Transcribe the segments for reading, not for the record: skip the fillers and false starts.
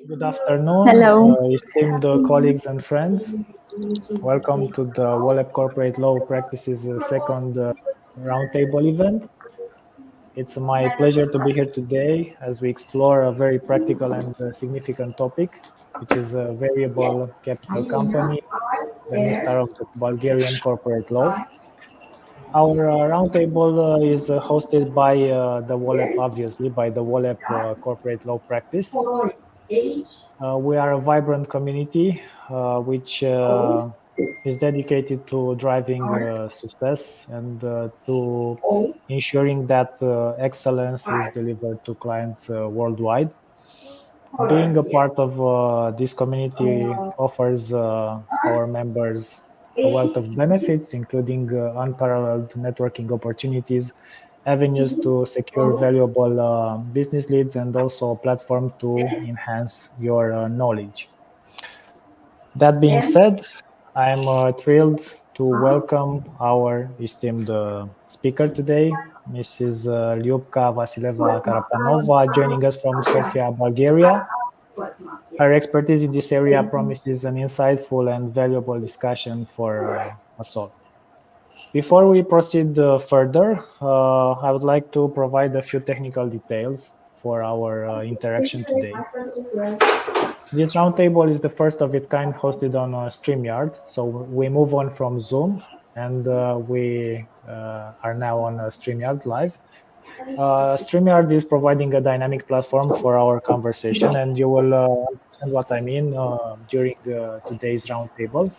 Good afternoon, Hello. esteemed colleagues and friends. Welcome to the WOLEP Corporate Law Practice's second roundtable event. It's my pleasure to be here today as we explore a very practical and significant topic, which is a variable capital company, the new star of the Bulgarian corporate law. Our roundtable is hosted by the WOLEP, obviously, by the WOLEP Corporate Law Practice. We are a vibrant community which is dedicated to driving success and to ensuring that excellence is delivered to clients worldwide. Being a part of this community offers our members a wealth of benefits, including unparalleled networking opportunities, avenues to secure valuable business leads, and also a platform to enhance your knowledge. That being said, I'm thrilled to welcome our esteemed speaker today, Mrs. Lyubka Vasileva Karapanova, joining us from Sofia, Bulgaria. Her expertise in this area promises an insightful and valuable discussion for us all. Before we proceed further, I would like to provide a few technical details for our interaction today. This roundtable is the first of its kind hosted on StreamYard. So we move on from Zoom and we are now on StreamYard Live. StreamYard is providing a dynamic platform for our conversation, and you will understand what I mean during today's roundtable.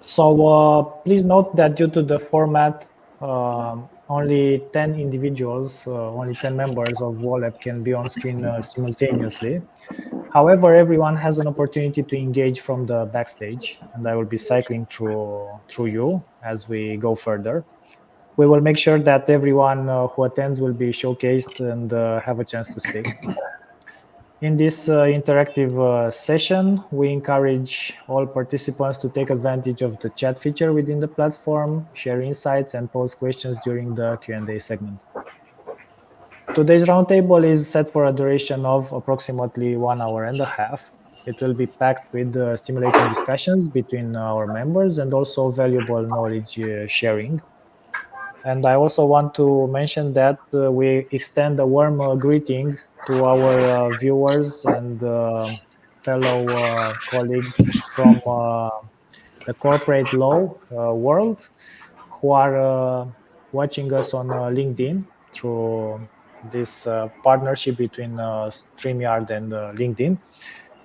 So please note that due to the format, only 10 individuals, only 10 members of WOLEP can be on screen simultaneously. However, everyone has an opportunity to engage from the backstage, and I will be cycling through you as we go further. We will make sure that everyone who attends will be showcased and have a chance to speak. In this interactive session, we encourage all participants to take advantage of the chat feature within the platform, share insights, and pose questions during the Q&A segment. Today's roundtable is set for a duration of approximately 1 hour and a half. It will be packed with stimulating discussions between our members and also valuable knowledge sharing. And I also want to mention that we extend a warm greeting to our viewers and fellow colleagues from the corporate law world who are watching us on LinkedIn through this partnership between StreamYard and LinkedIn.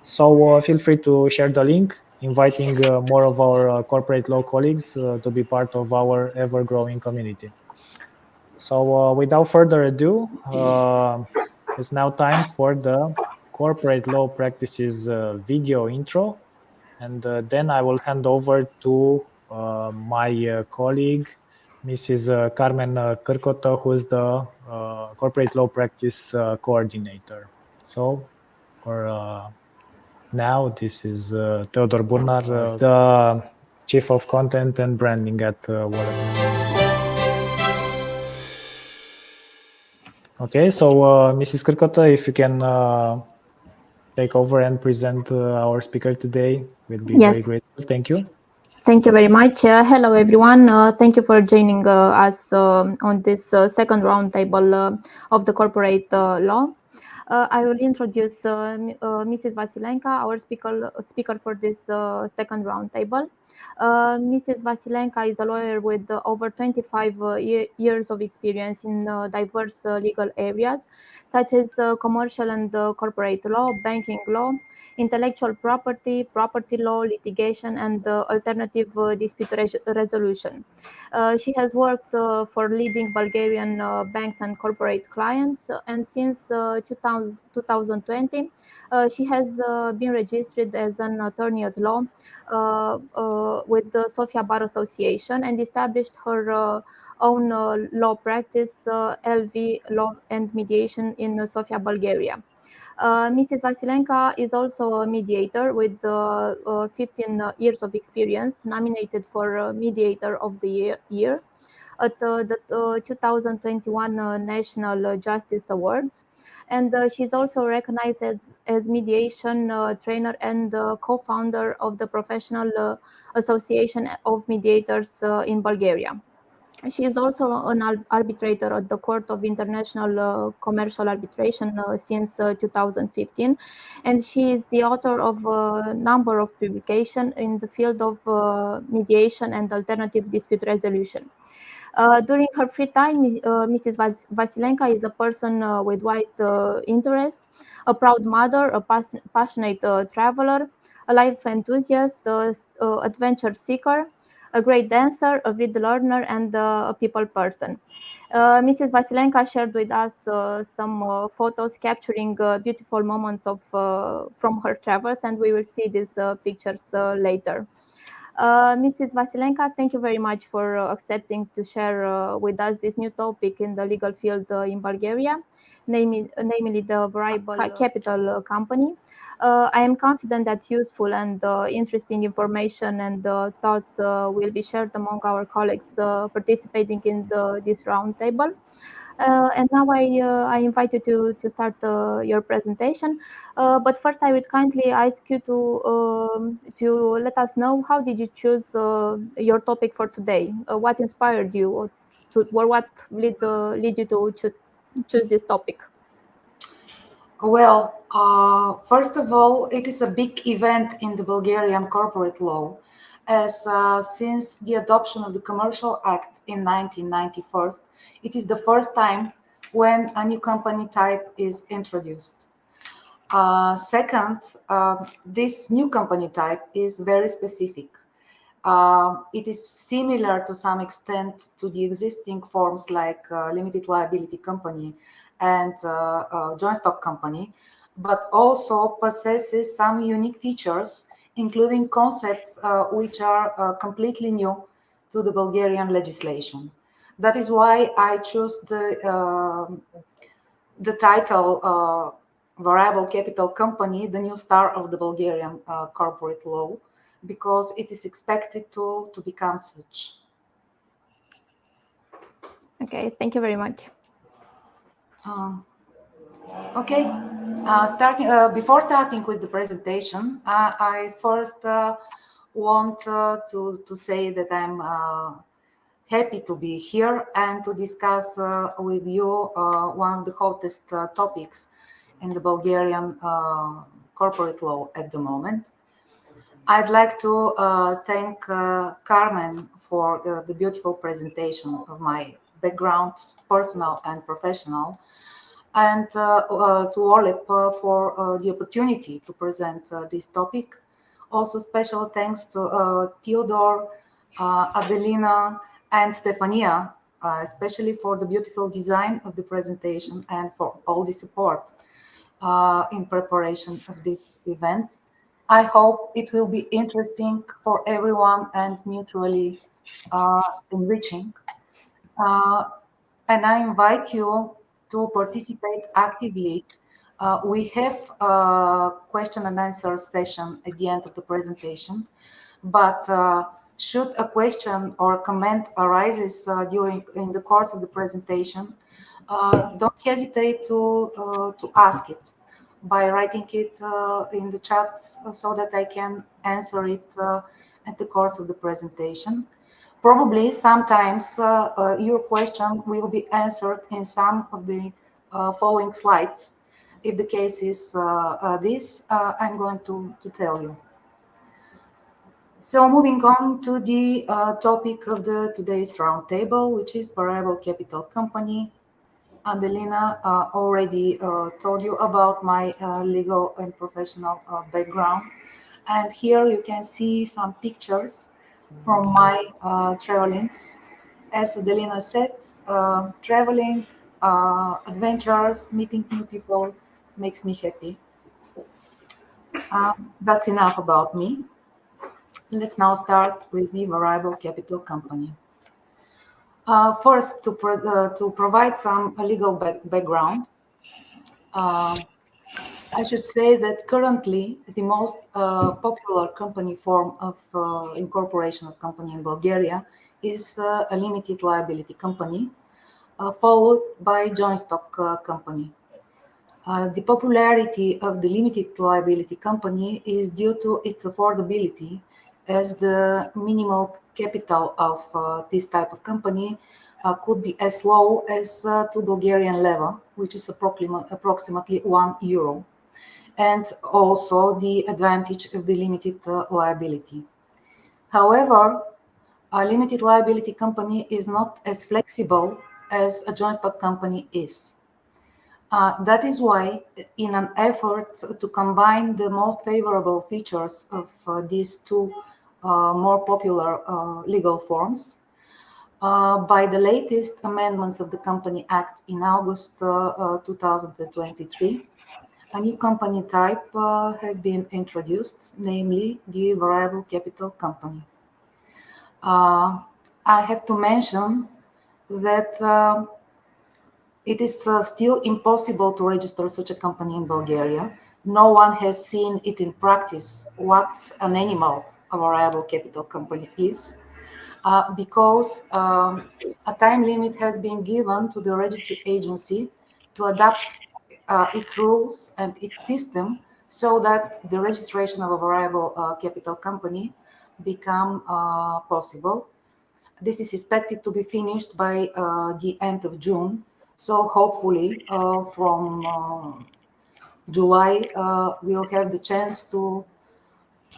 So feel free to share the link, inviting more of our corporate law colleagues to be part of our ever-growing community. So without further ado, it's now time for the corporate law practices video intro. And then I will hand over to my colleague, Mrs. Carmen Cârcotă, who is the corporate law practice coordinator. So for now, this is Teodor Burnar, the Chief of Content and Branding at WOLEP. Okay, so Mrs. Cârcotă, if you can take over and present our speaker today, we'll be very grateful. Thank you. Thank you very much. Hello, everyone. Thank you for joining us on this second roundtable of the corporate law. I will introduce Mrs. Vasilenka, our speaker for this second roundtable. Mrs. Vasilenka is a lawyer with over 25 years of experience in diverse legal areas, such as commercial and corporate law, banking law, intellectual property, property law, litigation, and alternative dispute resolution. She has worked for leading Bulgarian banks and corporate clients, and since 2020, she has been registered as an attorney at law with the Sofia Bar Association and established her own law practice, LV Law and Mediation in Sofia, Bulgaria. Mrs. Vasilenka is also a mediator with 15 years of experience, nominated for Mediator of the Year. at the 2021 National Justice Awards. And she's also recognized as mediation trainer and co-founder of the Professional Association of Mediators in Bulgaria. She is also an arbitrator at the Court of International Commercial Arbitration since 2015, and she is the author of a number of publications in the field of mediation and alternative dispute resolution. During her free time, Mrs. Vasilenka is a person with wide interest, a proud mother, a passionate traveler, a life enthusiast, adventure seeker, a great dancer, a vid learner, and a people person. Mrs. Vasilenka shared with us some photos capturing beautiful moments of from her travels, and we will see these pictures later. Mrs. Vasilenka, thank you very much for accepting to share with us this new topic in the legal field in Bulgaria, namely the variable capital company. I am confident that useful and interesting information and thoughts will be shared among our colleagues participating in this roundtable. And now I invite you to start your presentation. But first, I would kindly ask you to let us know how did you choose your topic for today? What inspired you, or what lead you to choose this topic? Well, first of all, it is a big event in the Bulgarian corporate law, as since the adoption of the Commercial Act in 1991, it is the first time when a new company type is introduced. Second, this new company type is very specific. It is similar to some extent to the existing forms like limited liability company and joint stock company, but also possesses some unique features, including concepts which are completely new to the Bulgarian legislation. That is why I chose the title Variable Capital Company, the new star of the Bulgarian corporate law, because it is expected to become such. Okay, thank you very much. Okay, before starting with the presentation, I first want to say that I'm happy to be here and to discuss with you one of the hottest topics in the Bulgarian corporate law at the moment. I'd like to thank Carmen for the beautiful presentation of my background, personal and professional, and to WOLEP for the opportunity to present this topic. Also, special thanks to Teodor, Adelina, and Stefania, especially for the beautiful design of the presentation and for all the support in preparation of this event. I hope it will be interesting for everyone and mutually enriching. And I invite you to participate actively. We have a question and answer session at the end of the presentation, but should a question or comment arises in the course of the presentation, don't hesitate to ask it by writing it in the chat so that I can answer it at the course of the presentation. Probably sometimes your question will be answered in some of the following slides. If the case is this, I'm going to tell you. So moving on to the topic of today's roundtable, which is variable capital company. Adelina already told you about my legal and professional background. And here you can see some pictures from my travelings. As Adelina said, traveling, adventures, meeting new people makes me happy. That's enough about me. Let's now start with the variable capital company. First, to provide some legal background, I should say that currently the most popular company form of incorporation of company in Bulgaria is a limited liability company, followed by joint stock company. The popularity of the limited liability company is due to its affordability, as the minimal capital of this type of company could be as low as to Bulgarian level, which is approximately €1, and also the advantage of the limited liability. However, a limited liability company is not as flexible as a joint stock company is. That is why, in an effort to combine the most favorable features of these two more popular legal forms, by the latest amendments of the Company Act in August 2023, a new company type has been introduced, namely the variable capital company. I have to mention that it is still impossible to register such a company in Bulgaria. No one has seen it in practice what an animal a variable capital company is, because a time limit has been given to the registry agency to adapt its rules and its system so that the registration of a variable capital company become possible. This is expected to be finished by the end of June. So hopefully from July, we'll have the chance to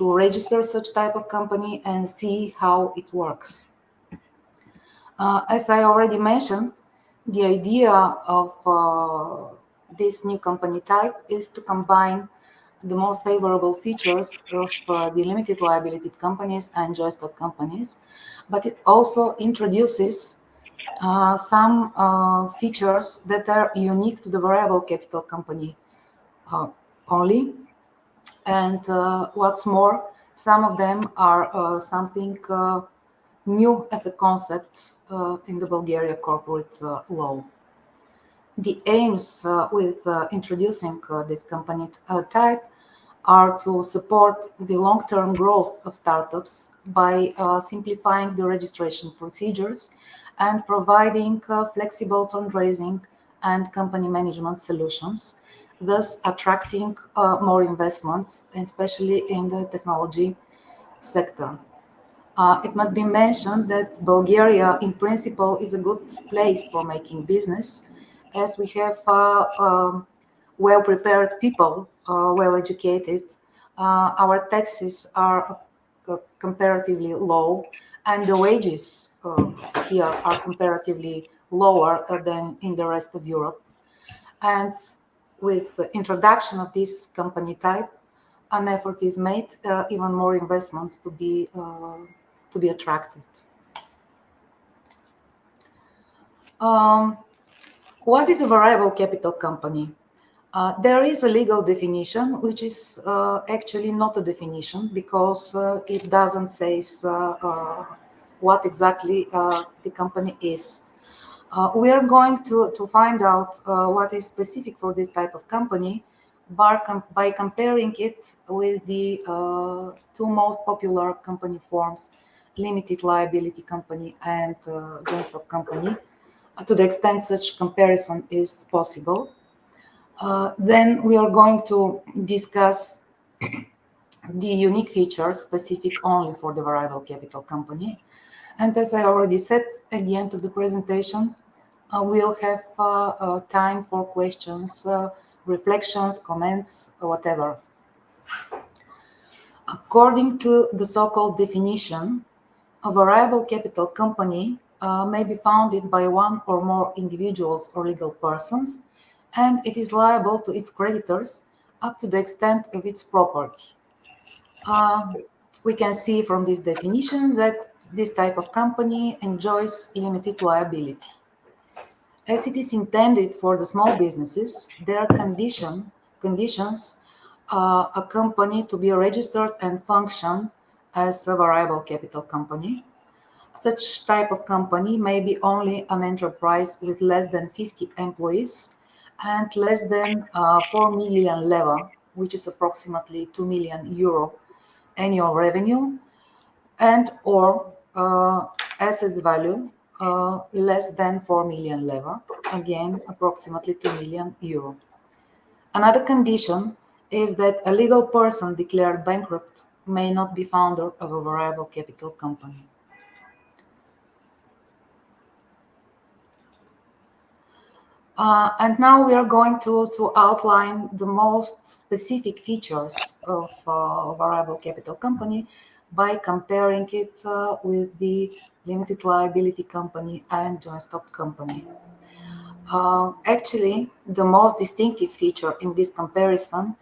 register such type of company and see how it works. As I already mentioned, the idea of this new company type is to combine the most favorable features of the limited liability companies and joint stock companies, but it also introduces some features that are unique to the variable capital company only. And what's more, some of them are something new as a concept in the Bulgaria corporate law. The aims with introducing this company type are to support the long-term growth of startups by simplifying the registration procedures and providing flexible fundraising and company management solutions, thus attracting more investments, especially in the technology sector. It must be mentioned that Bulgaria, in principle, is a good place for making business, as we have well-prepared people, well-educated. Our taxes are comparatively low, and the wages here are comparatively lower than in the rest of Europe. And with the introduction of this company type, an effort is made, even more investments to be attracted. What is a variable capital company? There is a legal definition, which is actually not a definition, because it doesn't say what exactly the company is. We are going to find out what is specific for this type of company by comparing it with the two most popular company forms, limited liability company and joint stock company, to the extent such comparison is possible. Then we are going to discuss the unique features specific only for the variable capital company. And as I already said, at the end of the presentation, we'll have time for questions, reflections, comments, whatever. According to the so-called definition, a variable capital company may be founded by one or more individuals or legal persons, and it is liable to its creditors up to the extent of its property. We can see from this definition that this type of company enjoys limited liability. As it is intended for the small businesses, there are conditions a company to be registered and function as a variable capital company. Such type of company may be only an enterprise with less than 50 employees and less than 4 million level, which is approximately €2 million annual revenue, and or assets value less than 4 million leva, again approximately 2 million euro. Another condition is that a legal person declared bankrupt may not be founder of a variable capital company. And now we are going to outline the most specific features of a variable capital company by comparing it with the limited liability company and joint stock company. Actually, the most distinctive feature in this comparison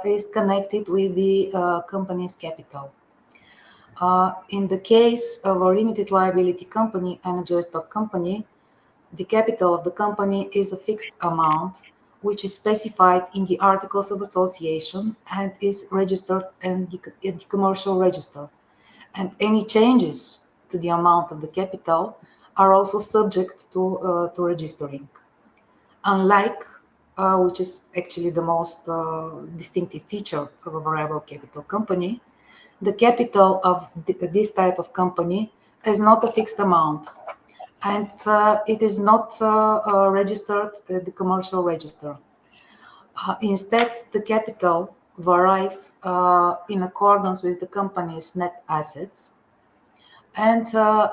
is connected with the company's capital. In the case of a limited liability company and a joint stock company, the capital of the company is a fixed amount, which is specified in the Articles of Association and is registered in the Commercial Register. And any changes to the amount of the capital are also subject to registering. Unlike, which is actually the most distinctive feature of a variable capital company, the capital of this type of company is not a fixed amount, and it is not registered at the Commercial Register. Instead, the capital varies in accordance with the company's net assets, and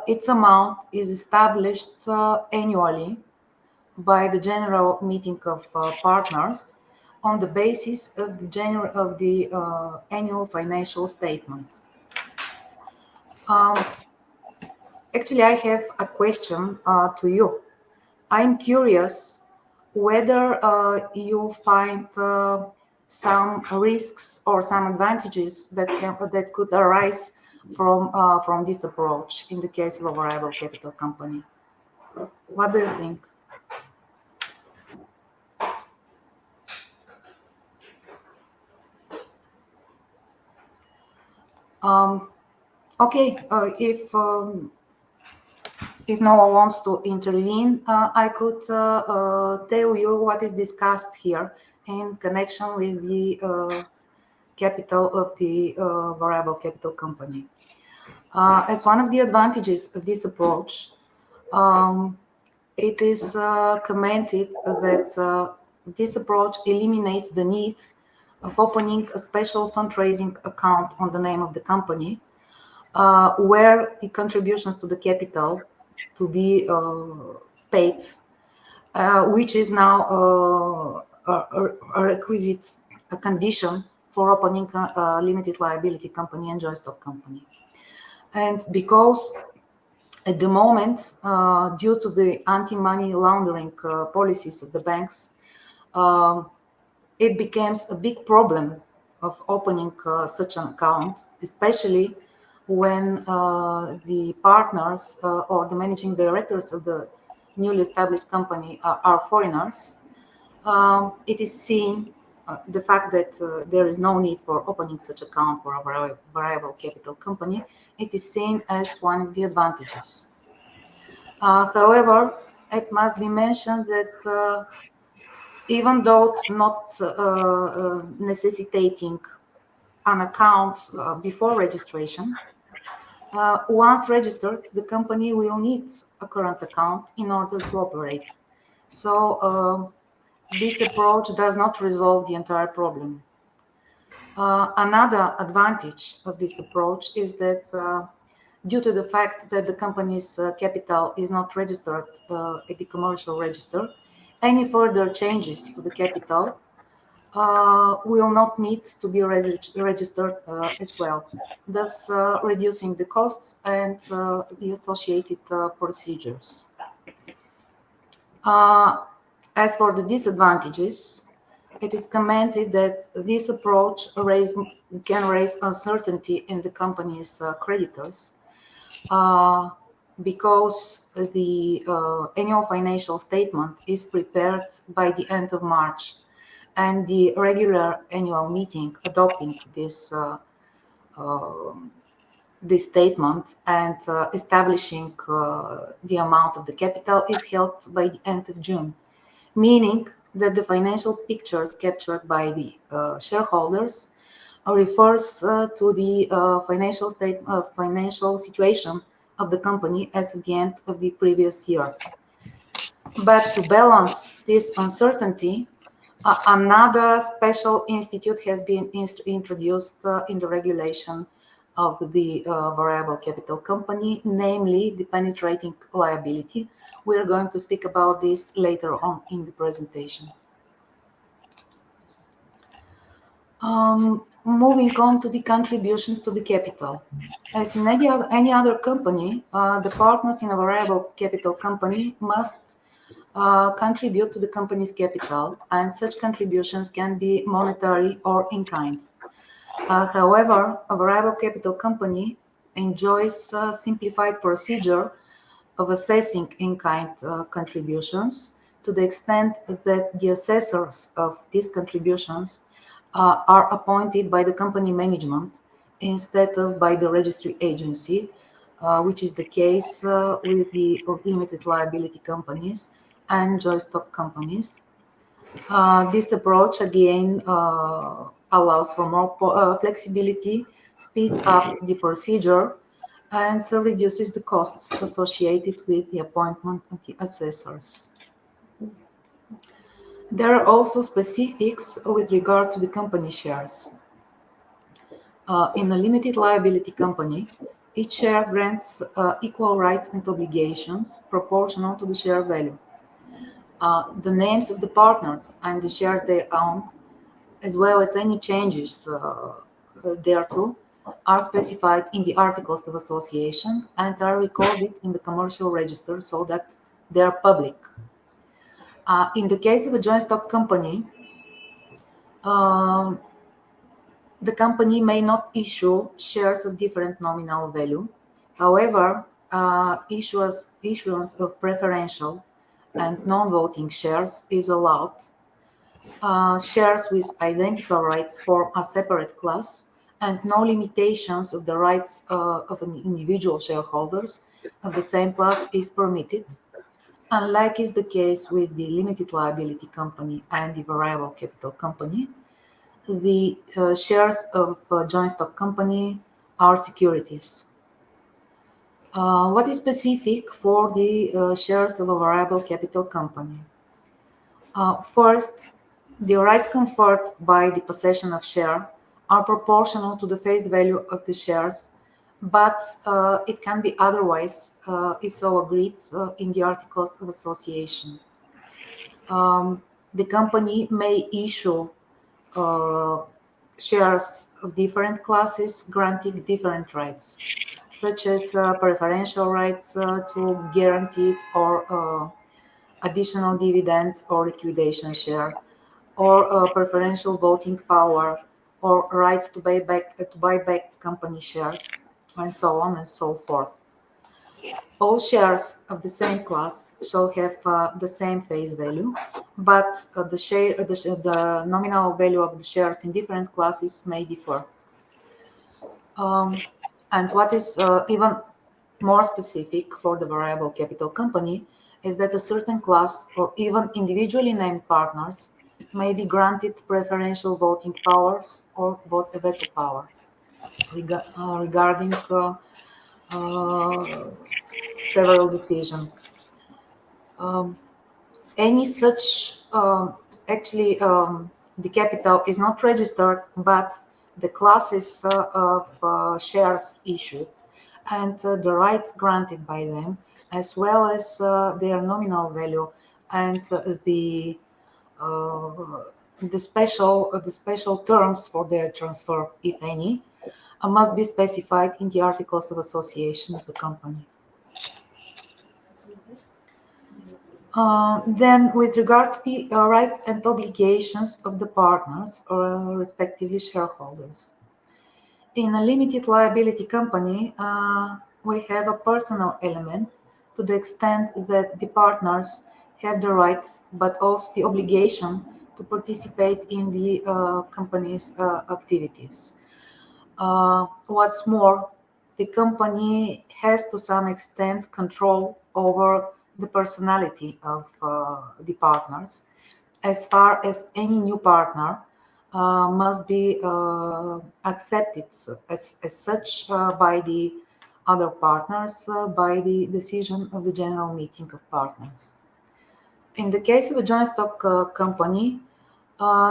its amount is established annually by the General Meeting of Partners on the basis of the annual financial statement. Actually, I have a question to you. I'm curious whether you find some risks or some advantages that could arise from this approach in the case of a variable capital company. What do you think? Okay, if no one wants to intervene, I could tell you what is discussed here in connection with the capital of the variable capital company. As one of the advantages of this approach, it is commented that this approach eliminates the need of opening a special fundraising account on the name of the company, where the contributions to the capital to be paid, which is now a requisite, a condition for opening a limited liability company and joint stock company. And because at the moment, due to the anti-money laundering policies of the banks, it becomes a big problem of opening such an account, especially when the partners or the managing directors of the newly established company are foreigners. It is seen the fact that there is no need for opening such account for a variable capital company. It is seen as one of the advantages. However, it must be mentioned that even though it's not necessitating an account before registration, once registered, the company will need a current account in order to operate. So this approach does not resolve the entire problem. Another advantage of this approach is that due to the fact that the company's capital is not registered at the Commercial Register, any further changes to the capital will not need to be registered as well, thus reducing the costs and the associated procedures. As for the disadvantages, it is commented that this approach can raise uncertainty in the company's creditors because the annual financial statement is prepared by the end of March, and the regular annual meeting adopting this statement and establishing the amount of the capital is held by the end of June, meaning that the financial pictures captured by the shareholders refers to the financial situation of the company as at the end of the previous year. But to balance this uncertainty, another special institute has been introduced in the regulation of the variable capital company, namely the penetrating liability. We're going to speak about this later on in the presentation. Moving on to the contributions to the capital. As in any other company, the partners in a variable capital company must contribute to the company's capital, and such contributions can be monetary or in kind. However, a variable capital company enjoys a simplified procedure of assessing in-kind contributions to the extent that the assessors of these contributions are appointed by the company management instead of by the registry agency, which is the case with the limited liability companies and joint stock companies. This approach again allows for more flexibility, speeds up the procedure, and reduces the costs associated with the appointment of the assessors. There are also specifics with regard to the company shares. In a limited liability company, each share grants equal rights and obligations proportional to the share value. The names of the partners and the shares they own, as well as any changes thereto, are specified in the Articles of Association and are recorded in the commercial register so that they are public. In the case of a joint stock company, the company may not issue shares of different nominal value. However, issuance of preferential and non-voting shares is allowed. Shares with identical rights form a separate class, and no limitations of the rights of an individual shareholders of the same class is permitted, unlike is the case with the limited liability company and the variable capital company. The shares of a joint stock company are securities. What is specific for the shares of a variable capital company? First, the rights conferred by the possession of share are proportional to the face value of the shares, but it can be otherwise if so agreed in the Articles of Association. The company may issue shares of different classes granting different rights, such as preferential rights to guaranteed or additional dividend or liquidation share, or preferential voting power, or rights to buy back company shares, and so on and so forth. All shares of the same class shall have the same face value, but the nominal value of the shares in different classes may differ. And what is even more specific for the variable capital company is that a certain class or even individually named partners may be granted preferential voting powers or veto power regarding several decisions. Any such, the capital is not registered, but the classes of shares issued and the rights granted by them, as well as their nominal value and the special terms for their transfer, if any, must be specified in the Articles of Association of the company. Then, with regard to the rights and obligations of the partners or respectively shareholders. In a limited liability company, we have a personal element to the extent that the partners have the right, but also the obligation to participate in the company's activities. What's more, the company has to some extent control over the personality of the partners, as far as any new partner must be accepted as such by the other partners by the decision of the general meeting of partners. In the case of a joint stock company,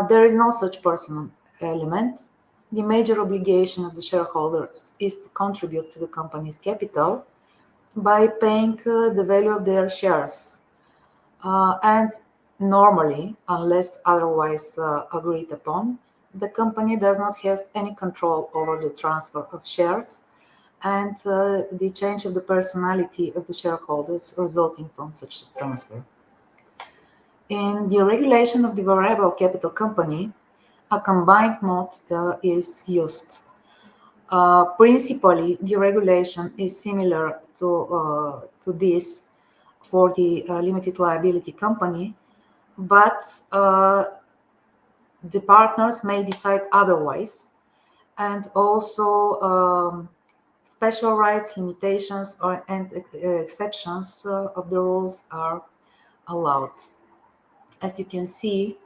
there is no such personal element. The major obligation of the shareholders is to contribute to the company's capital by paying the value of their shares. And normally, unless otherwise agreed upon, the company does not have any control over the transfer of shares and the change of the personality of the shareholders resulting from such transfer. In the regulation of the variable capital company, a combined mode is used. Principally, the regulation is similar to this for the limited liability company, but the partners may decide otherwise, and also special rights, limitations, and exceptions of the rules are allowed. As you can see,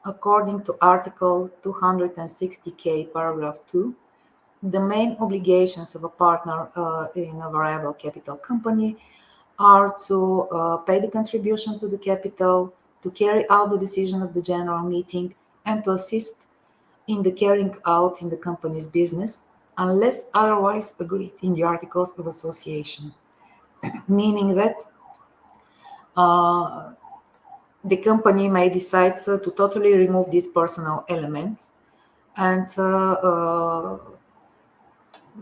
according to Article 260K, paragraph 2, the main obligations of a partner in a variable capital company are to pay the contribution to the capital, to carry out the decision of the general meeting, and to assist in the carrying out in the company's business, unless otherwise agreed in the Articles of Association. Meaning that the company may decide to totally remove this personal element, and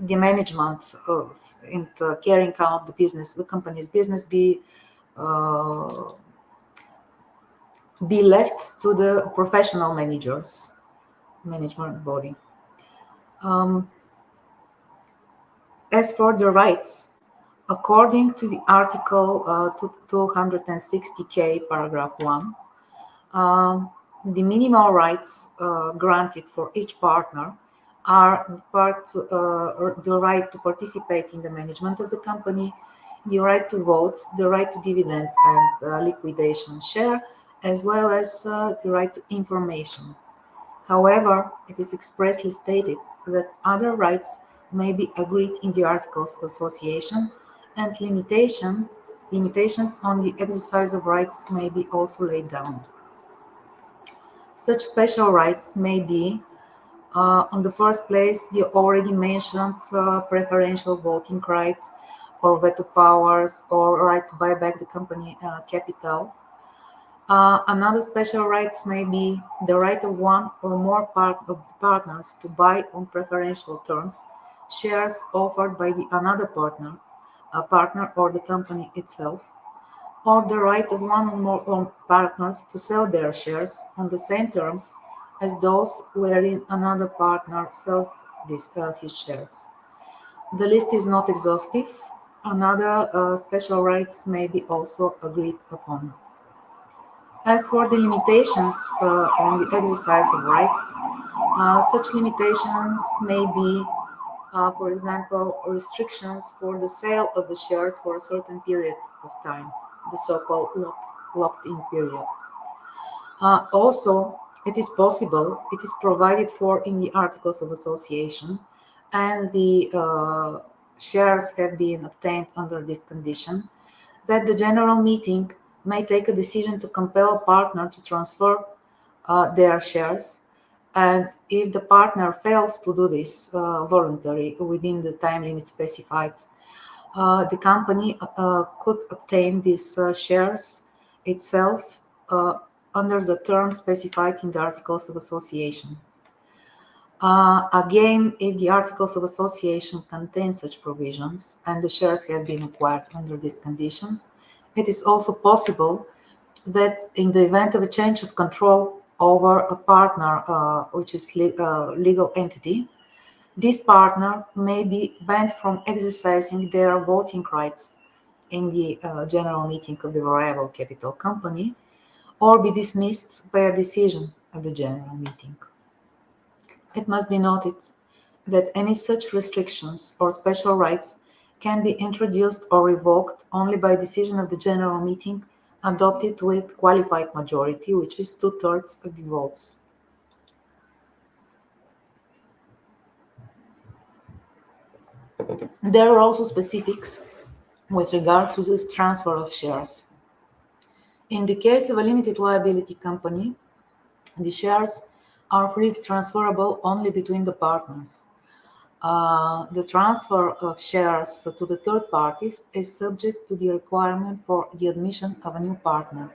the management of in carrying out the business, the company's business, be left to the professional management body. As for the rights, according to the Article 260K, paragraph 1, the minimal rights granted for each partner are the right to participate in the management of the company, the right to vote, the right to dividend and liquidation share, as well as the right to information. However, it is expressly stated that other rights may be agreed in the Articles of Association, and limitations on the exercise of rights may be also laid down. Such special rights may be, on the first place, the already mentioned preferential voting rights, or veto powers, or right to buy back the company capital. Another special rights may be the right of one or more of the partners to buy on preferential terms shares offered by the another partner or the company itself, or the right of one or more partners to sell their shares on the same terms as those wherein another partner sells his shares. The list is not exhaustive. Another special rights may be also agreed upon. As for the limitations on the exercise of rights, such limitations may be, for example, restrictions for the sale of the shares for a certain period of time, the so-called locked-in period. Also, it is possible, it is provided for in the Articles of Association, and the shares have been obtained under this condition, that the general meeting may take a decision to compel a partner to transfer their shares, and if the partner fails to do this voluntarily within the time limit specified, the company could obtain these shares itself under the terms specified in the Articles of Association. Again, if the Articles of Association contain such provisions and the shares have been acquired under these conditions, it is also possible that in the event of a change of control over a partner, which is legal entity, this partner may be banned from exercising their voting rights in the general meeting of the variable capital company, or be dismissed by a decision of the general meeting. It must be noted that any such restrictions or special rights can be introduced or revoked only by decision of the general meeting adopted with qualified majority, which is 2/3 of the votes. There are also specifics with regard to this transfer of shares. In the case of a limited liability company, the shares are freely transferable only between the partners. The transfer of shares to the third parties is subject to the requirement for the admission of a new partner,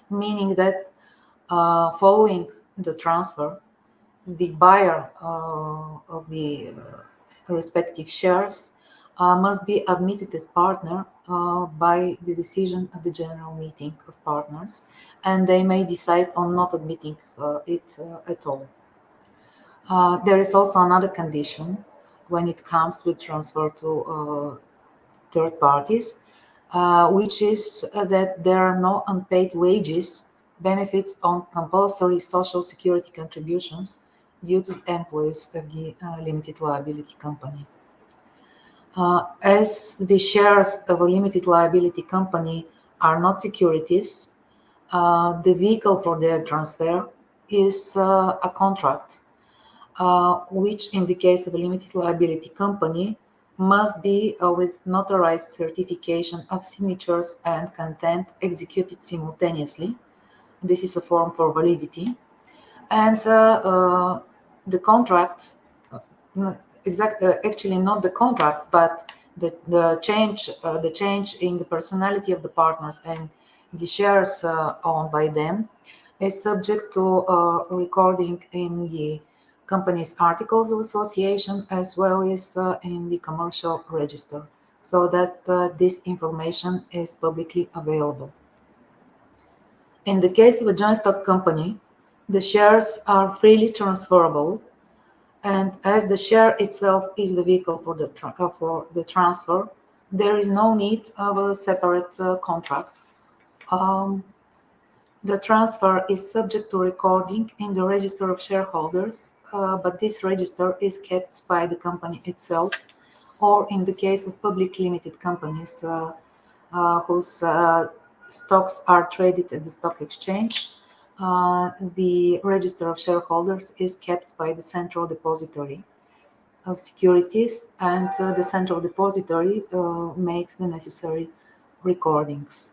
meaning that following the transfer, the buyer of the respective shares must be admitted as partner by the decision of the general meeting of partners, and they may decide on not admitting it at all. There is also another condition when it comes to transfer to third parties, which is that there are no unpaid wages, benefits on compulsory social security contributions due to employees of the limited liability company. As the shares of a limited liability company are not securities, the vehicle for their transfer is a contract, which in the case of a limited liability company must be with notarized certification of signatures and content executed simultaneously. This is a form for validity. And the contract, actually not the contract, but the change in the personality of the partners and the shares owned by them is subject to recording in the company's articles of association as well as in the commercial register, so that this information is publicly available. In the case of a joint stock company, the shares are freely transferable, and as the share itself is the vehicle for the transfer, there is no need of a separate contract. The transfer is subject to recording in the register of shareholders, but this register is kept by the company itself, or in the case of public limited companies whose stocks are traded at the stock exchange, the register of shareholders is kept by the central depository of securities, and the central depository makes the necessary recordings.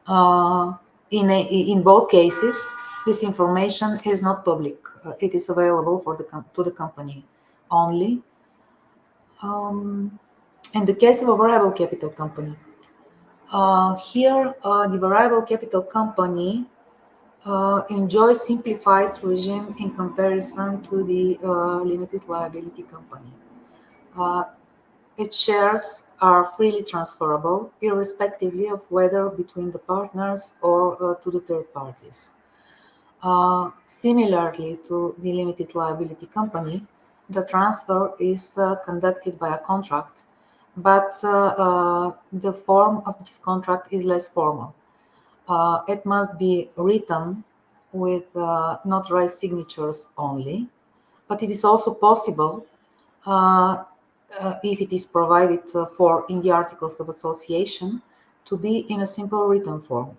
In both cases, this information is not public. It is available to the company only. In the case of a variable capital company, here the variable capital company enjoys simplified regime in comparison to the limited liability company. Its shares are freely transferable, irrespectively of whether between the partners or to the third parties. Similarly to the limited liability company, the transfer is conducted by a contract, but the form of this contract is less formal. It must be written with notarized signatures only, but it is also possible if it is provided for in the articles of association to be in a simple written form.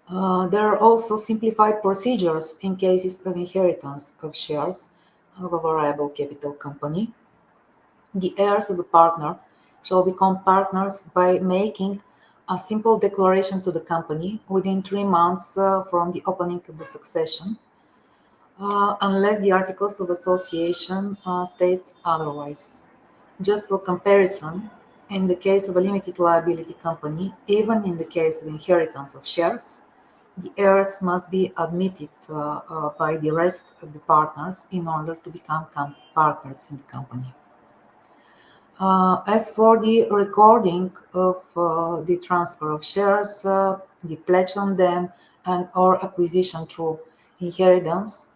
There are also simplified procedures in cases of inheritance of shares of a variable capital company. The heirs of the partner shall become partners by making a simple declaration to the company within 3 months from the opening of the succession, unless the articles of association states otherwise. Just for comparison, in the case of a limited liability company, even in the case of inheritance of shares, the heirs must be admitted by the rest of the partners in order to become partners in the company. As for the recording of the transfer of shares, the pledge on them, and or acquisition through inheritance,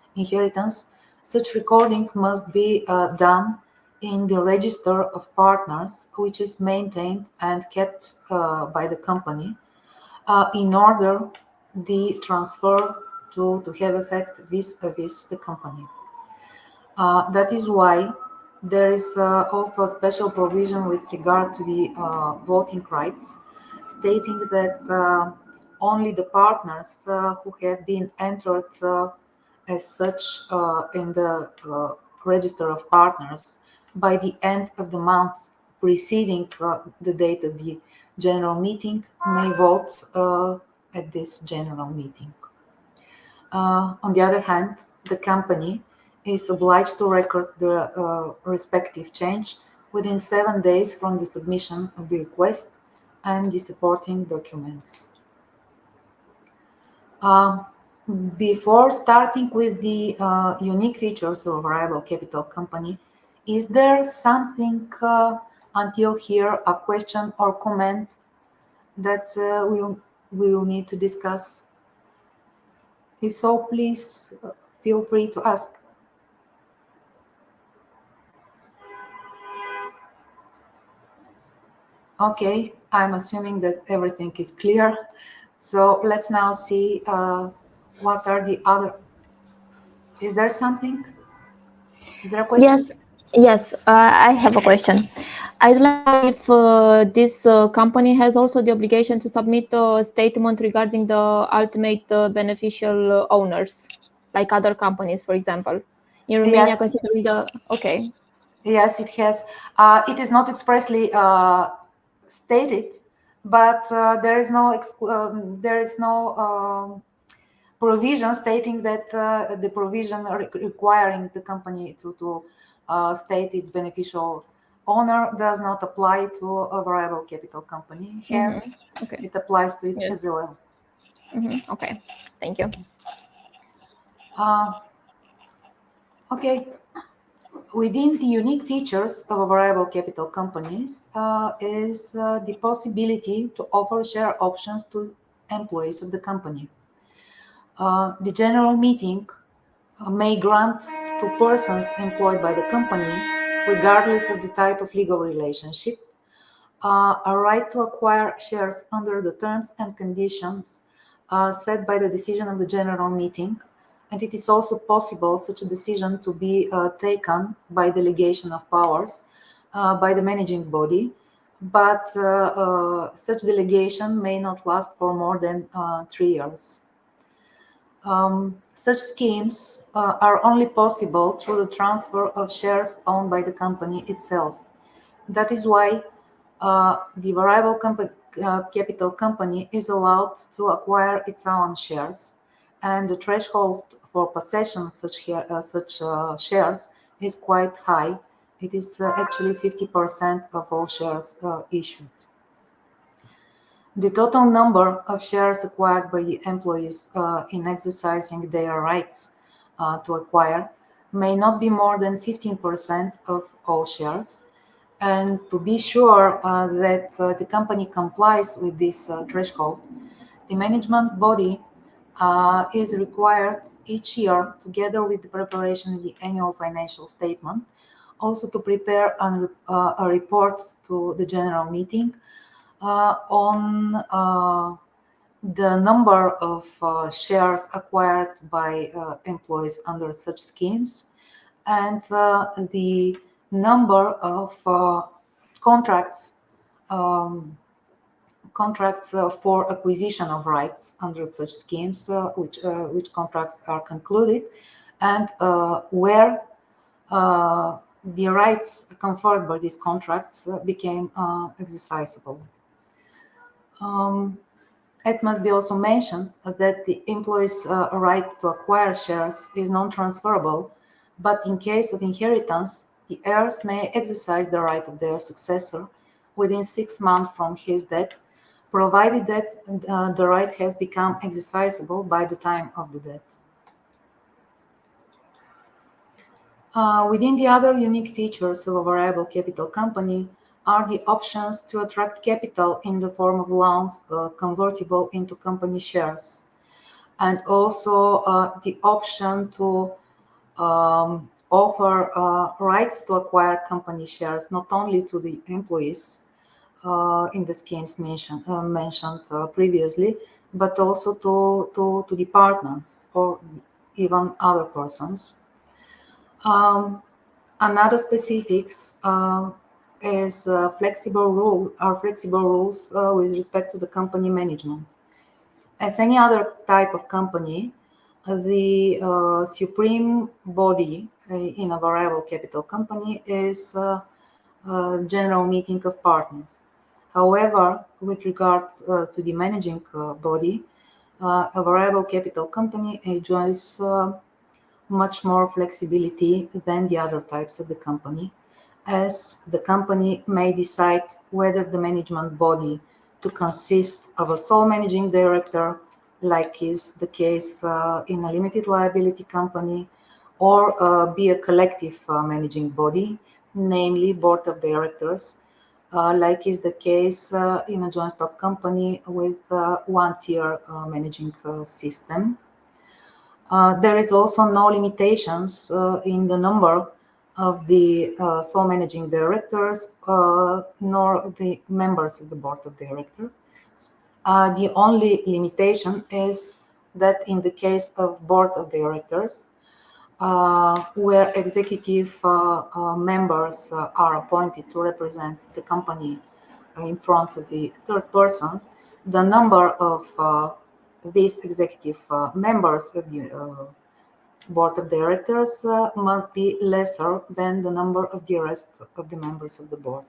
such recording must be done in the register of partners, which is maintained and kept by the company in order the transfer to have effect vis-a-vis the company. That is why there is also a special provision with regard to the voting rights, stating that only the partners who have been entered as such in the register of partners by the end of the month preceding the date of the general meeting may vote at this general meeting. On the other hand, the company is obliged to record the respective change within 7 days from the submission of the request and the supporting documents. Before starting with the unique features of a variable capital company, is there something until here, a question or comment that we will need to discuss? If so, please feel free to ask. Okay, I'm assuming that everything is clear. So let's now see what are the other. Is there something? Is there a question? Yes, I have a question. I'd like to know if this company has also the obligation to submit a statement regarding the ultimate beneficial owners, like other companies, for example. In Romania, Yes. considering the okay. Yes, it has. It is not expressly stated, but there is no provision stating that the provision requiring the company to state its beneficial owner does not apply to a variable capital company. Hence, it applies to it as well. Okay, thank you. Okay. Within the unique features of a variable capital companies is the possibility to offer share options to employees of the company. The general meeting may grant to persons employed by the company, regardless of the type of legal relationship, a right to acquire shares under the terms and conditions set by the decision of the general meeting. And it is also possible such a decision to be taken by delegation of powers by the managing body, but such delegation may not last for more than 3 years. Such schemes are only possible through the transfer of shares owned by the company itself. That is why the variable capital company is allowed to acquire its own shares, and the threshold for possession of such shares is quite high. It is actually 50% of all shares issued. The total number of shares acquired by the employees in exercising their rights to acquire may not be more than 15% of all shares. And to be sure that the company complies with this threshold, the management body is required each year, together with the preparation of the annual financial statement, also to prepare a report to the general meeting on the number of shares acquired by employees under such schemes, and the number of contracts for acquisition of rights under such schemes, which contracts are concluded, and where the rights conferred by these contracts became exercisable. It must be also mentioned that the employee's right to acquire shares is non-transferable, but in case of inheritance, the heirs may exercise the right of their successor within 6 months from his death, provided that the right has become exercisable by the time of the death. Within the other unique features of a variable capital company are the options to attract capital in the form of loans convertible into company shares, and also the option to offer rights to acquire company shares not only to the employees in the schemes mentioned previously, but also to the partners or even other persons. Another specifics is flexible rules with respect to the company management. As any other type of company, the supreme body in a variable capital company is general meeting of partners. However, with regard to the managing body, a variable capital company enjoys much more flexibility than the other types of the company, as the company may decide whether the management body to consist of a sole managing director, like is the case in a limited liability company, or be a collective managing body, namely board of directors, like is the case in a joint stock company with one-tier managing system. There is also no limitations in the number of the sole managing directors, nor the members of the board of directors. The only limitation is that in the case of board of directors, where executive members are appointed to represent the company in front of the third person, the number of these executive members of the board of directors must be lesser than the number of the rest of the members of the board.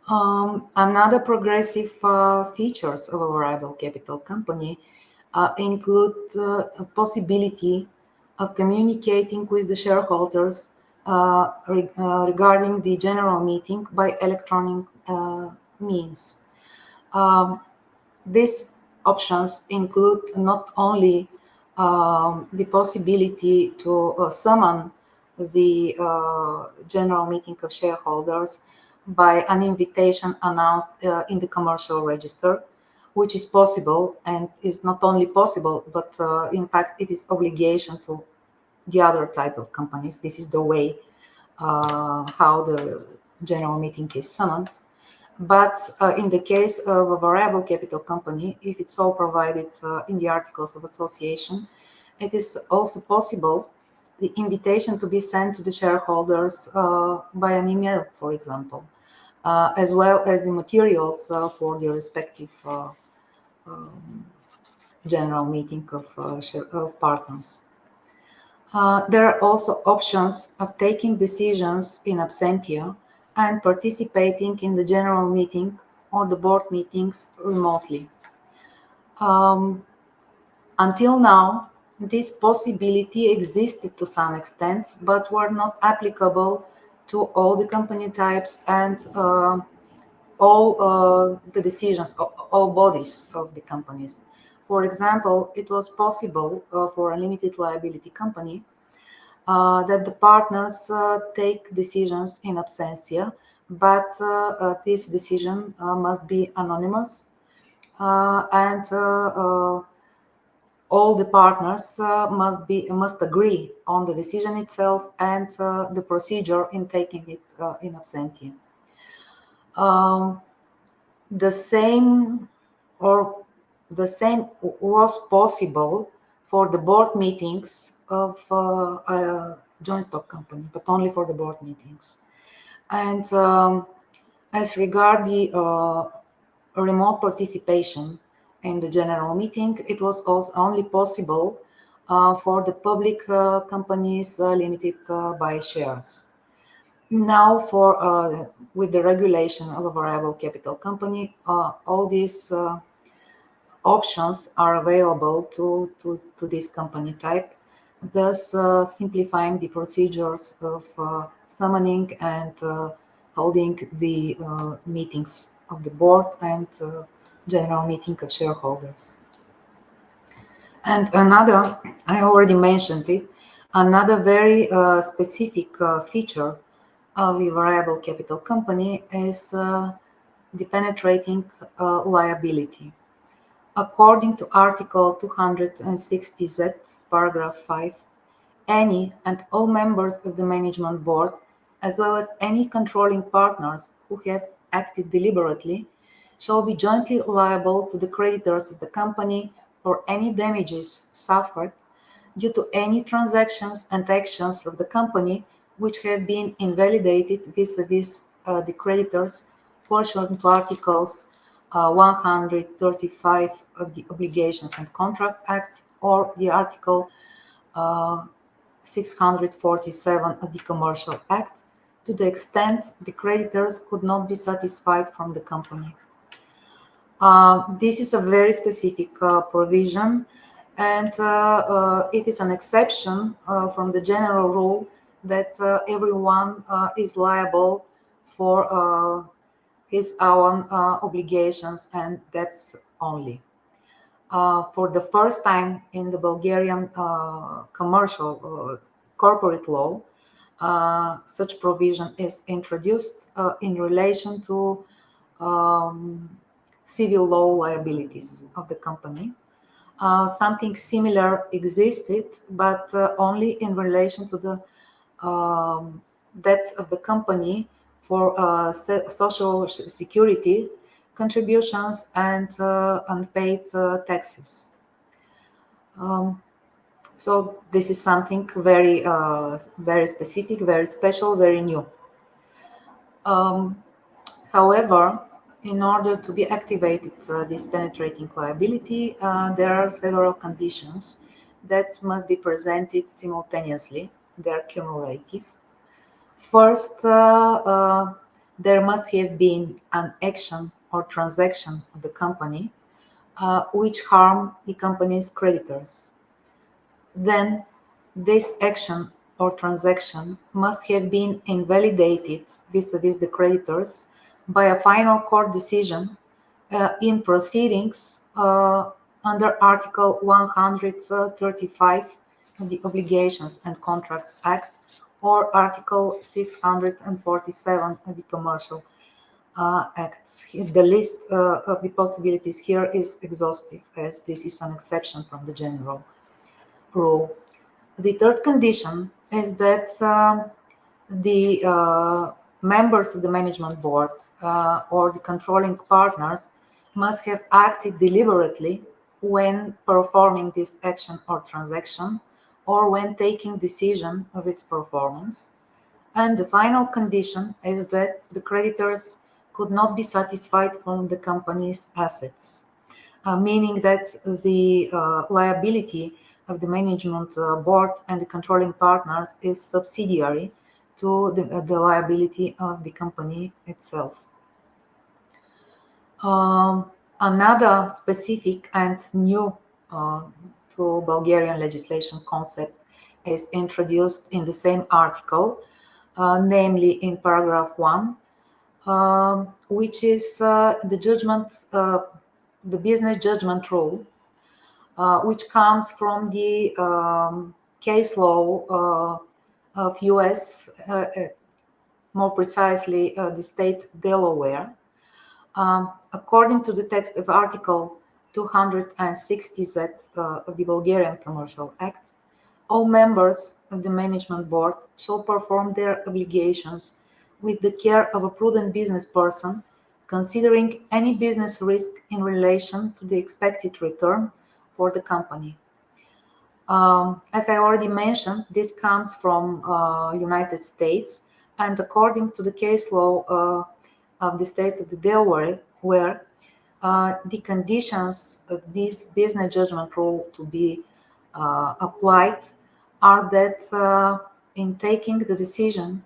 Another progressive features of a variable capital company include a possibility of communicating with the shareholders regarding the general meeting by electronic means. These options include not only the possibility to summon the general meeting of shareholders by an invitation announced in the commercial register, which is possible, and is not only possible, but in fact it is obligation to the other type of companies. This is the way how the general meeting is summoned. But in the case of a variable capital company, if it's all provided in the articles of association, it is also possible the invitation to be sent to the shareholders by an email, for example, as well as the materials for the respective general meeting of partners. There are also options of taking decisions in absentia and participating in the general meeting or the board meetings remotely. Until now, this possibility existed to some extent, but were not applicable to all the company types and all the decisions, all bodies of the companies. For example, it was possible for a limited liability company that the partners take decisions in absentia, but this decision must be anonymous, and all the partners must agree on the decision itself and the procedure in taking it in absentia. The same was possible for the board meetings of a joint stock company, but only for the board meetings. And as regard the remote participation in the general meeting, it was also only possible for the public companies limited by shares. Now, with the regulation of a variable capital company, all these options are available to this company type, thus simplifying the procedures of summoning and holding the meetings of the board and general meeting of shareholders. And another, I already mentioned it, another very specific feature of a variable capital company is the penetrating liability. According to Article 260Z, paragraph 5, any and all members of the management board, as well as any controlling partners who have acted deliberately, shall be jointly liable to the creditors of the company for any damages suffered due to any transactions and actions of the company which have been invalidated vis-a-vis the creditors pursuant to Articles 135 of the Obligations and Contract Acts or the Article 647 of the Commercial Act, to the extent the creditors could not be satisfied from the company. This is a very specific provision, and it is an exception from the general rule that everyone is liable for his own obligations and debts only. For the first time in the Bulgarian commercial corporate law, such provision is introduced in relation to civil law liabilities of the company. Something similar existed, but only in relation to the debts of the company for social security contributions and unpaid taxes. So this is something very, very specific, very special, very new. However, in order to be activated this penetrating liability, there are several conditions that must be presented simultaneously. They're cumulative. First, there must have been an action or transaction of the company which harm the company's creditors. Then this action or transaction must have been invalidated vis-a-vis the creditors by a final court decision in proceedings under Article 135 of the Obligations and Contracts Act or Article 647 of the Commercial Act. The list of the possibilities here is exhaustive, as this is an exception from the general rule. The third condition is that the members of the management board or the controlling partners must have acted deliberately when performing this action or transaction or when taking decision of its performance. And the final condition is that the creditors could not be satisfied from the company's assets, meaning that the liability of the management board and the controlling partners is subsidiary to the liability of the company itself. Another specific and new to Bulgarian legislation concept is introduced in the same article, namely in paragraph 1, which is the judgment, the business judgment rule, which comes from the case law of US, more precisely the state Delaware. According to the text of Article 260Z of the Bulgarian Commercial Act, all members of the management board shall perform their obligations with the care of a prudent business person, considering any business risk in relation to the expected return for the company. As I already mentioned, this comes from United States, and according to the case law of the state of the Delaware, where the conditions of this business judgment rule to be applied are that in taking the decision,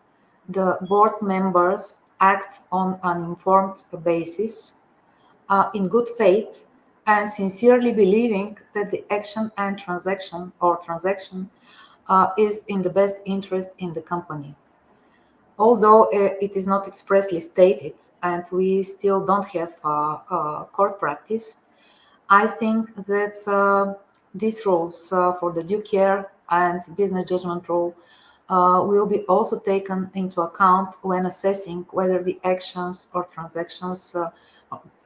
the board members act on an informed basis, in good faith, and sincerely believing that the action and transaction is in the best interest in the company. Although it is not expressly stated and we still don't have court practice, I think that these rules for the due care and business judgment rule will be also taken into account when assessing whether the actions or transactions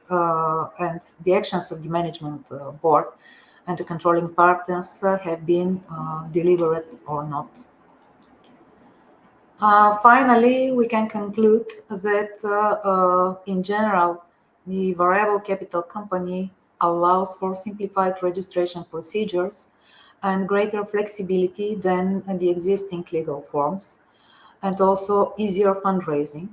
and the actions of the management board and the controlling partners have been deliberate or not. Finally, we can conclude that in general, the variable capital company allows for simplified registration procedures and greater flexibility than the existing legal forms, and also easier fundraising.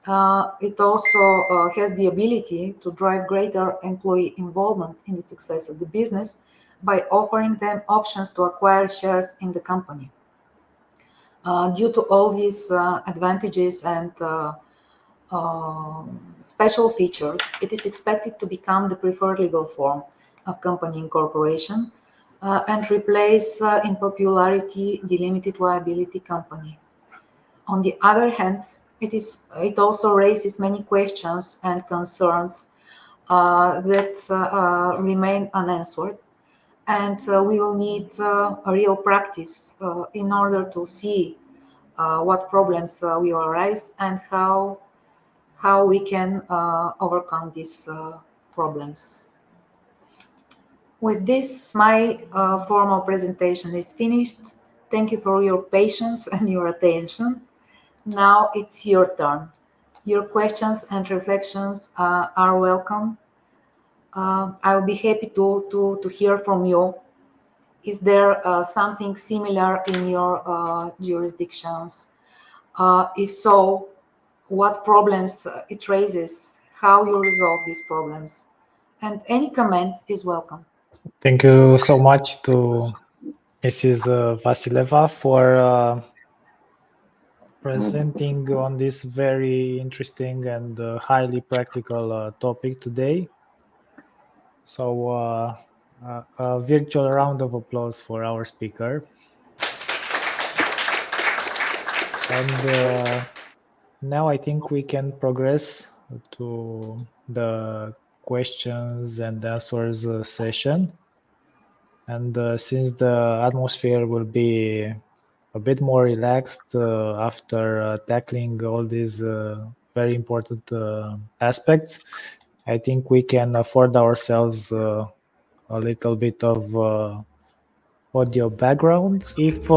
It also has the ability to drive greater employee involvement in the success of the business by offering them options to acquire shares in the company. Due to all these advantages and special features, it is expected to become the preferred legal form of company incorporation and replace in popularity the limited liability company. On the other hand, it also raises many questions and concerns that remain unanswered, and we will need a real practice in order to see what problems will arise and how we can overcome these problems. With this, my formal presentation is finished. Thank you for your patience and your attention. Now it's your turn. Your questions and reflections are welcome. I'll be happy to hear from you. Is there something similar in your jurisdictions? If so, what problems it raises, how you resolve these problems, and any comment is welcome. Thank you so much to Mrs. Vasileva for presenting on this very interesting and highly practical topic today. So a virtual round of applause for our speaker. And now I think we can progress to the questions and answers session. And since the atmosphere will be a bit more relaxed after tackling all these very important aspects, I think we can afford ourselves a little bit of audio background. If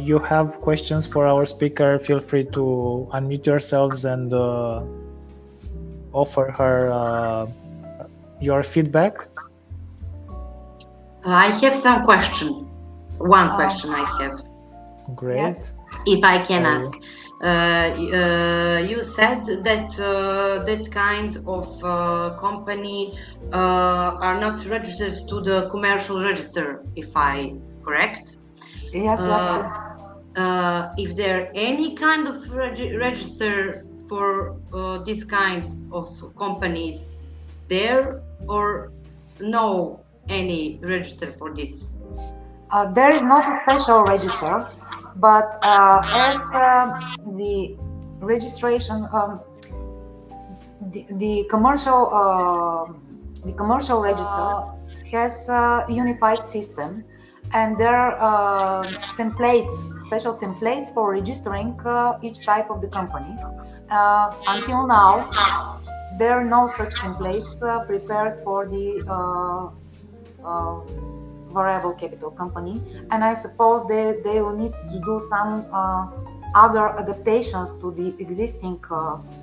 you have questions for our speaker, feel free to unmute yourselves and offer her your feedback. I have some questions. One question I have. Great. Yes. If I can ask. You said that that kind of company are not registered to the commercial register, if I correct? Yes, If there any kind of register for this kind of companies there, or no any register for this? There is not a special register, but as the registration, the commercial register has a unified system, and there are templates, special templates for registering each type of the company. Until now, there are no such templates prepared for the variable capital company, and I suppose they will need to do some other adaptations to the existing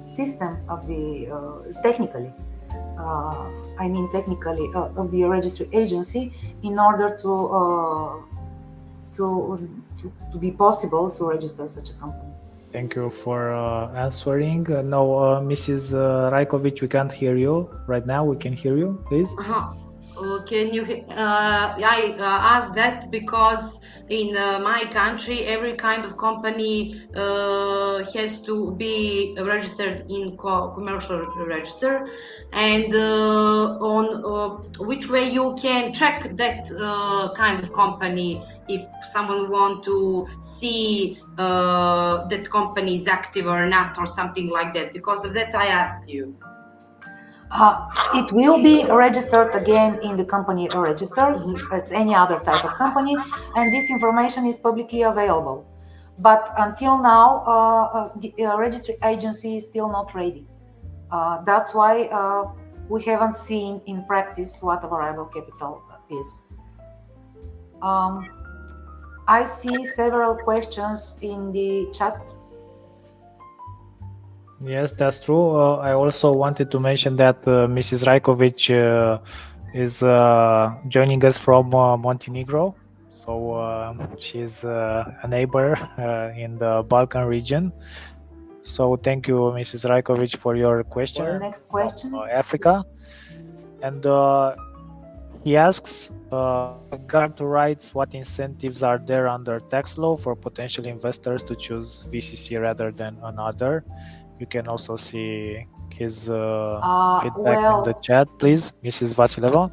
system of the technically of the registry agency in order to be possible to register such a company. Thank you for answering. No, Mrs. Rajkovic, we can't hear you right now. We can hear you, please. Can you? I asked that because in my country, every kind of company has to be registered in commercial register, and on which way you can check that kind of company if someone want to see that company is active or not, or something like that. Because of that, I asked you. It will be registered again in the company register as any other type of company, and this information is publicly available. But until now, the registry agency is still not ready. That's why we haven't seen in practice what a variable capital is. I see several questions in the chat. Yes, that's true. I also wanted to mention that Mrs. Rajkovic is joining us from Montenegro. So she's a neighbor in the Balkan region. So thank you, Mrs. Rajkovic, for your question. Next question. From Africa. And He asks, regard to rights, what incentives are there under tax law for potential investors to choose VCC rather than another? You can also see his feedback in the chat, please, Mrs. Vasileva.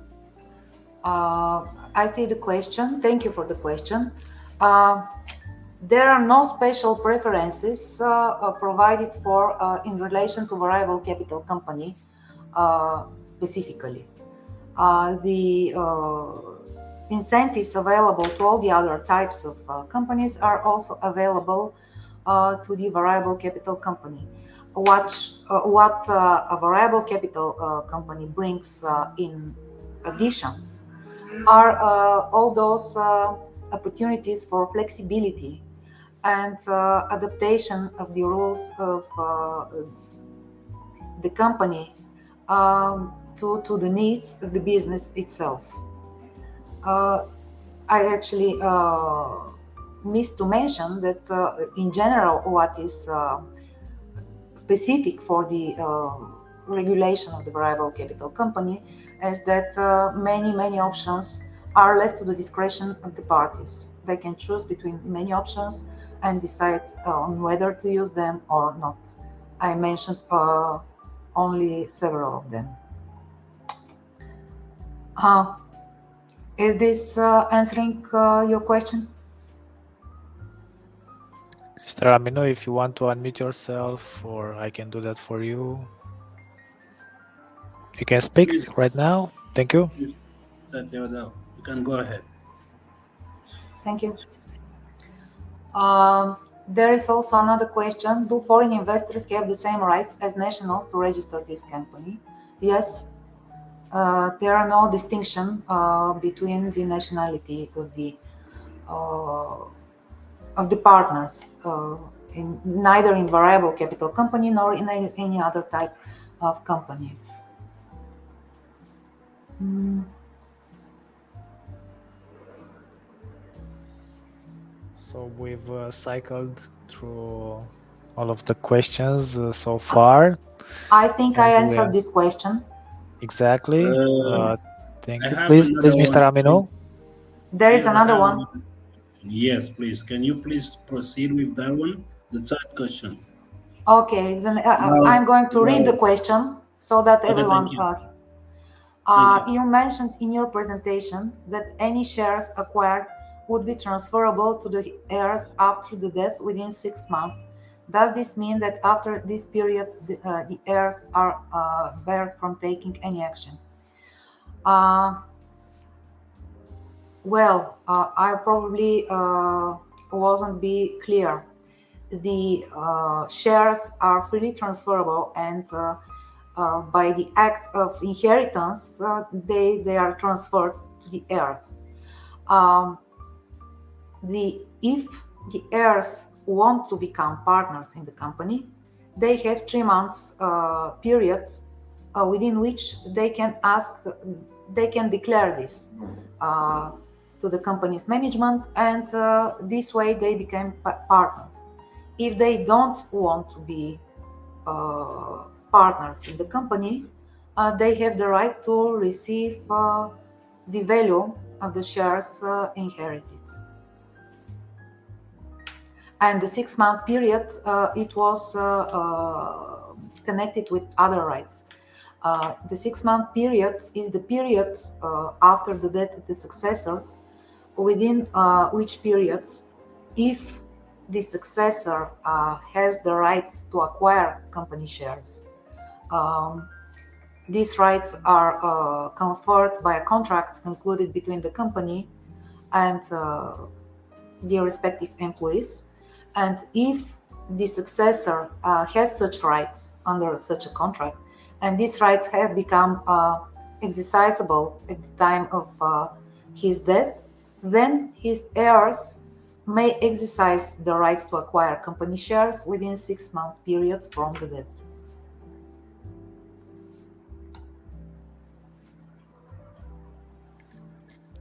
I see the question. Thank you for the question. There are no special preferences provided for in relation to variable capital company specifically. The incentives available to all the other types of companies are also available to the variable capital company. What a variable capital company brings in addition are all those opportunities for flexibility and adaptation of the rules of the company to the needs of the business itself. I actually missed to mention that in general, what is specific for the regulation of the variable capital company is that many options are left to the discretion of the parties. They can choose between many options and decide on whether to use them or not. I mentioned only several of them. Is this answering your question? Mr. Amino, if you want to unmute yourself, or I can do that for you. You can speak right now. Thank you. Teodor, you can go ahead. Thank you. There is also another question. Do foreign investors have the same rights as nationals to register this company? Yes. There are no distinction between the nationality of the partners, neither in variable capital company nor in any other type of company. So we've cycled through all of the questions so far. I think I answered this question. Exactly. Thank you. Please, Mr. Amino. There is another one. Yes, please. Can you please proceed with that one? The third question. Okay, then I'm going to read the question so that everyone. You mentioned in your presentation that any shares acquired would be transferable to the heirs after the death within 6 months. Does this mean that after this period, the heirs are barred from taking any action? Well, I probably wasn't be clear. The shares are freely transferable, and by the act of inheritance, they are transferred to the heirs. If the heirs want to become partners in the company, they have 3 months period within which they can declare this to the company's management, and this way they become partners. If they don't want to be partners in the company, they have the right to receive the value of the shares inherited. And the 6-month period, it was connected with other rights. The 6-month period is the period after the death of the successor, within which period, if the successor has the rights to acquire company shares, these rights are conferred by a contract concluded between the company and the respective employees. And if the successor has such rights under such a contract, and these rights have become exercisable at the time of his death, then his heirs may exercise the rights to acquire company shares within 6-month period from the death.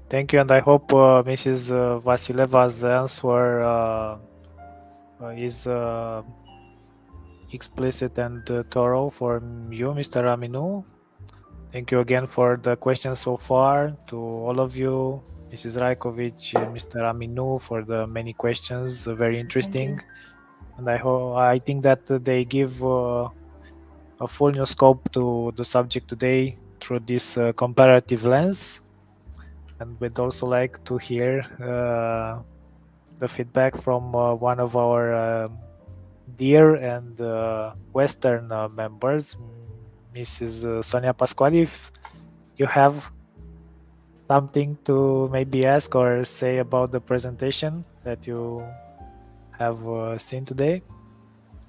Thank you, and I hope Mrs. Vasileva's answer is explicit and thorough for you, Mr. Aminu. Thank you again for the questions so far, to all of you, Mrs. Rajkovic, Mr. Aminu, for the many questions, very interesting. And I think that they give a full new scope to the subject today through this comparative lens. And we'd also like to hear the feedback from one of our dear and Western members, Mrs. Sonia Pasquale. If you have something to maybe ask or say about the presentation that you have seen today.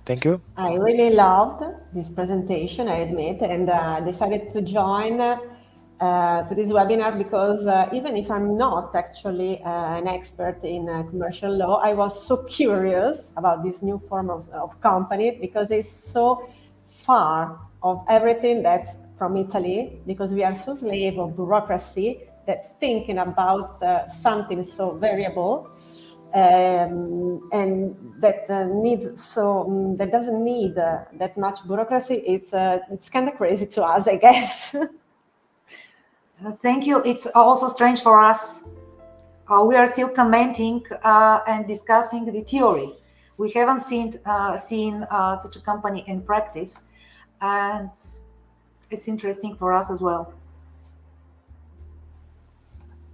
Thank you. I really loved this presentation, I admit, and decided to join to this webinar because even if I'm not actually an expert in commercial law, I was so curious about this new form of company because it's so far of everything that's from Italy, because we are so slave of bureaucracy that thinking about something so variable and that that doesn't need that much bureaucracy. It's kind of crazy to us, I guess. Thank you. It's also strange for us. We are still commenting and discussing the theory. We haven't seen such a company in practice, and it's interesting for us as well.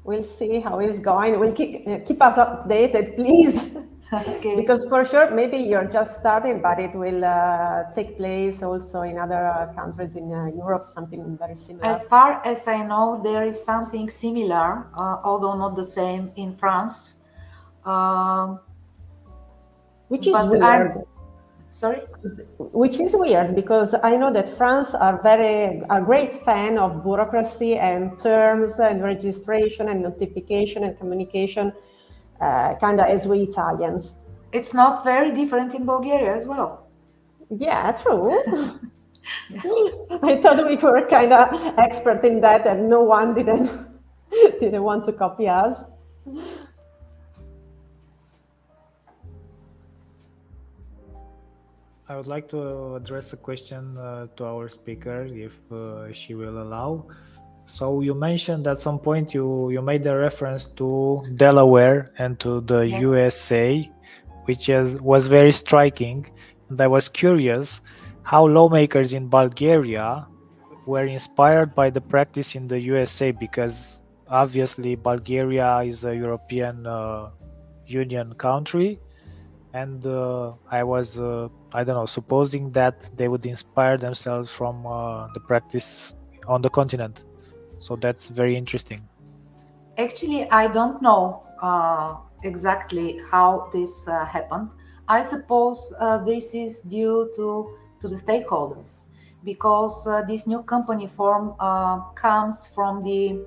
We'll see how it's going. We'll keep us updated, please. Okay. Because for sure, maybe you're just starting, but it will take place also in other countries in Europe, something very similar. As far as I know, there is something similar, although not the same, in France. Which is weird. Sorry? Which is weird, because I know that France are a great fan of bureaucracy and terms and registration and notification and communication, kind of as we Italians. It's not very different in Bulgaria as well. Yeah, true. Yes. I thought we were kind of expert in that, and no one didn't want to copy us. I would like to address a question to our speaker, if she will allow. So you mentioned at some point you made a reference to Delaware and to the Yes. USA, which was very striking. And I was curious how lawmakers in Bulgaria were inspired by the practice in the USA, because obviously Bulgaria is a European Union country. And I was, I don't know, supposing that they would inspire themselves from the practice on the continent. So that's very interesting. Actually, I don't know exactly how this happened. I suppose this is due to the stakeholders, because this new company form comes from the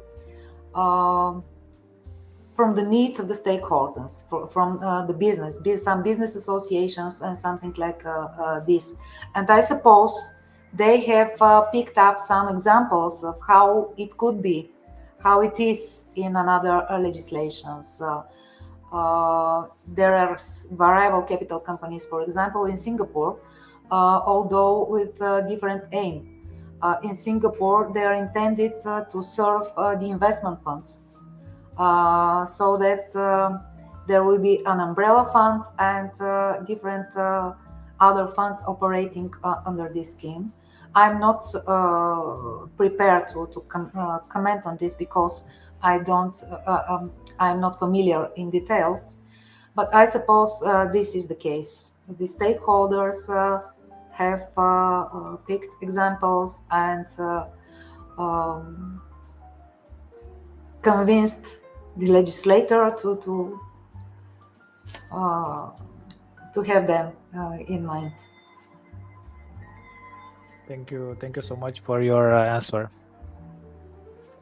needs of the stakeholders, from the business, some business associations and something like this. And I suppose they have picked up some examples of how it could be, how it is in another legislations. There are variable capital companies, for example, in Singapore, although with different aim. In Singapore, they are intended to serve the investment funds. So that there will be an umbrella fund and different other funds operating under this scheme. I'm not prepared to comment on this, because I'm not familiar in details, but I suppose this is the case. The stakeholders have picked examples and convinced the legislator to have them in mind. Thank you so much for your answer.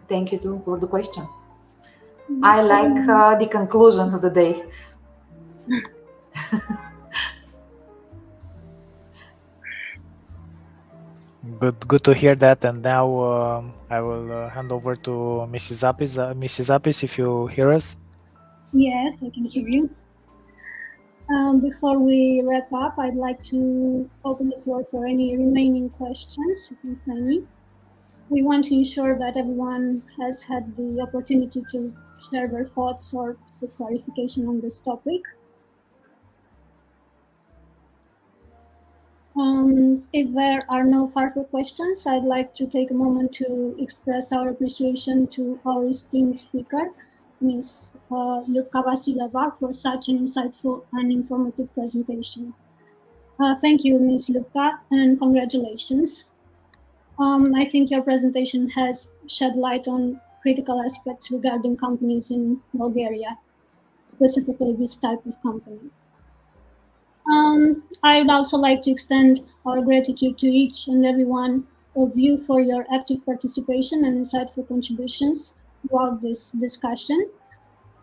Thank you too for the question. I like the conclusion of the day. Good to hear that. And now I will hand over to Mrs. Zapis. Mrs. Zapis, if you hear us. Yes, I can hear you. Before we wrap up, I'd like to open the floor for any remaining questions, if any. We want to ensure that everyone has had the opportunity to share their thoughts or seek clarification on this topic. If there are no further questions, I'd like to take a moment to express our appreciation to our esteemed speaker, Ms. Lyubka Vasileva, for such an insightful and informative presentation. Thank you, Ms. Lyubka, and congratulations. I think your presentation has shed light on critical aspects regarding companies in Bulgaria, specifically this type of company. I would also like to extend our gratitude to each and every one of you for your active participation and insightful contributions throughout this discussion.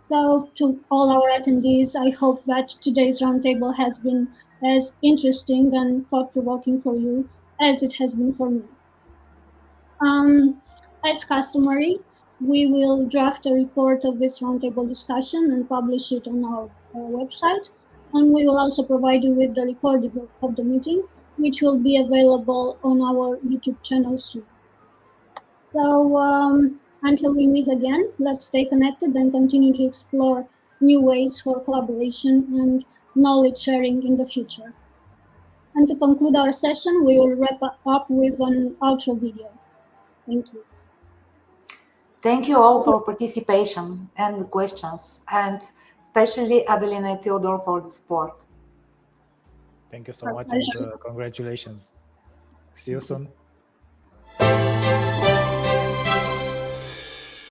So to all our attendees, I hope that today's roundtable has been as interesting and thought-provoking for you as it has been for me. As customary, we will draft a report of this roundtable discussion and publish it on our website. And we will also provide you with the recording of the meeting, which will be available on our YouTube channel soon. So until we meet again, let's stay connected and continue to explore new ways for collaboration and knowledge sharing in the future. And to conclude our session, we will wrap up with an outro video. Thank you. Thank you all for participation and questions, and especially Adelina and Teodor for the support. Thank you so much, and congratulations. See you soon.